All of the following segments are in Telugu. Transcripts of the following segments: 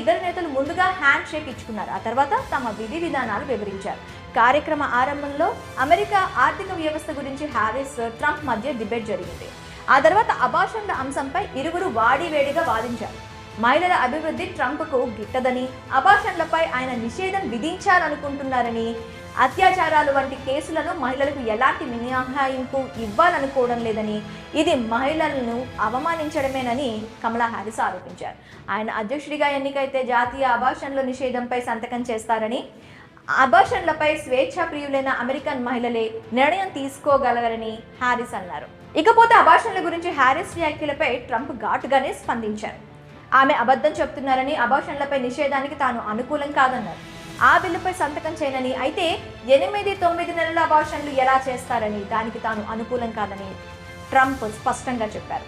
ఇద్దరు నేతలు ముందుగా హ్యాండ్ షేక్ ఇచ్చుకున్నారు. ఆ తర్వాత తమ విధి విధానాలు వివరించారు. కార్యక్రమ ఆరంభంలో అమెరికా ఆర్థిక వ్యవస్థ గురించి హ్యారిస్, ట్రంప్ మధ్య డిబేట్ జరిగింది. ఆ తర్వాత అబార్షన్ల అంశంపై ఇరువురు వాడివేడిగా వాదించారు. మహిళల అభివృద్ధి ట్రంప్కు గిట్టదని, అబార్షన్లపై ఆయన నిషేధం విధించాలనుకుంటున్నారని, అత్యాచారాలు వంటి కేసులను మహిళలకు ఎలాంటి మినహాయింపు ఇవ్వాలనుకోవడం లేదని, ఇది మహిళలను అవమానించడమేనని కమలా హ్యారిస్ ఆరోపించారు. ఆయన అధ్యక్షుడిగా ఎన్నికైతే జాతీయ అబార్షన్ల నిషేధంపై సంతకం చేస్తారని, అబార్షన్లపై స్వేచ్ఛాప్రియులైన అమెరికన్ మహిళలే నిర్ణయం తీసుకోగలరని హ్యారిస్ అన్నారు. ఇకపోతే అబార్షన్ల గురించి హ్యారిస్ వ్యాఖ్యలపై ట్రంప్ ఘాటుగానే స్పందించారు. ఆమె అబద్ధం చెప్తున్నారని, అబార్షన్లపై నిషేధానికి తాను అనుకూలం కాదన్నారు. ఆ బిల్లుపై సంతకం చేయనని, అయితే 8-9 నెలల అబార్షన్లు ఎలా చేస్తారని, దానికి తాను అనుకూలం కాదని ట్రంప్ స్పష్టంగా చెప్పారు.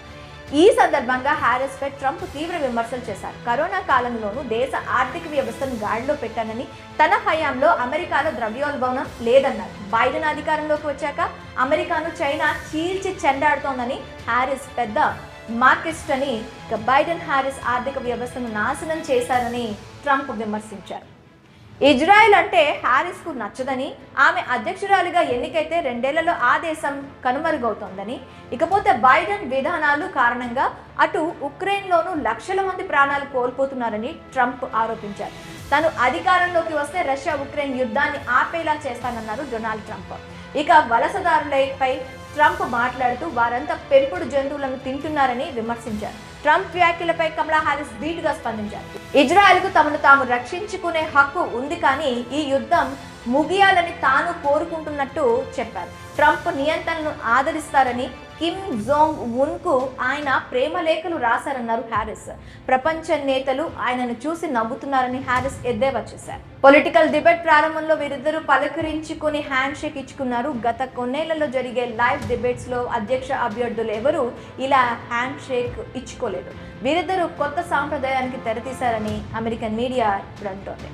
ఈ సందర్భంగా హ్యారిస్ పై ట్రంప్ తీవ్ర విమర్శలు చేశారు. కరోనా కాలంలోనూ దేశ ఆర్థిక వ్యవస్థను గాడిలో పెట్టానని, తన హయాంలో అమెరికాలో ద్రవ్యోల్బణం లేదన్నారు. బైడెన్ అధికారంలోకి వచ్చాక అమెరికాను చైనా చీల్చి చెండాడుతోందని, హ్యారిస్ పెద్ద మార్కెస్ట్ అని, బైడెన్ హ్యారిస్ ఆర్థిక వ్యవస్థను నాశనం చేశారని ట్రంప్ విమర్శించారు. ఇజ్రాయెల్ అంటే హ్యారిస్కు నచ్చదని, ఆమె అధ్యక్షురాలిగా ఎన్నికైతే 2 ఏళ్లలో ఆ దేశం కనుమరుగవుతోందని, ఇకపోతే బైడెన్ విధానాలు కారణంగా అటు ఉక్రెయిన్లోనూ లక్షల మంది ప్రాణాలు కోల్పోతున్నారని ట్రంప్ ఆరోపించారు. తాను అధికారంలోకి వస్తే రష్యా ఉక్రెయిన్ యుద్ధాన్ని ఆపేలా చేస్తానన్నారు డొనాల్డ్ ట్రంప్. ఇక వలసదారులపై ట్రంప్ మాట్లాడుతూ వారంతా పెంపుడు జంతువులను తింటున్నారని విమర్శించారు. ట్రంప్ వ్యాఖ్యలపై కమలా హ్యారిస్ ధీటుగా స్పందించారు. ఇజ్రాయెల్కు తమను తాము రక్షించుకునే హక్కు ఉంది, కానీ ఈ యుద్ధం ముగియాలని తాను కోరుకుంటున్నట్టు చెప్పారు. ట్రంప్ నియంత్రణను ఆదరిస్తారని, కిమ్ జోంగ్ ఉన్కు ఆయన ప్రేమ లేఖలు రాశారన్నారు హ్యారిస్. ప్రపంచ నేతలు ఆయనను చూసి నవ్వుతున్నారని హ్యారిస్ ఎద్దేవా చేశారు. పొలిటికల్ డిబేట్ ప్రారంభంలో వీరిద్దరూ పలకరించుకుని హ్యాండ్ షేక్ ఇచ్చుకున్నారు. గత కొన్నేళ్లలో జరిగే లైవ్ డిబేట్స్ లో అధ్యక్ష అభ్యర్థులు ఎవరూ ఇలా హ్యాండ్ షేక్ ఇచ్చుకోలేదు. వీరిద్దరూ కొత్త సాంప్రదాయానికి తెరతీశారని అమెరికన్ మీడియా ఇప్పుడు అంటోంది.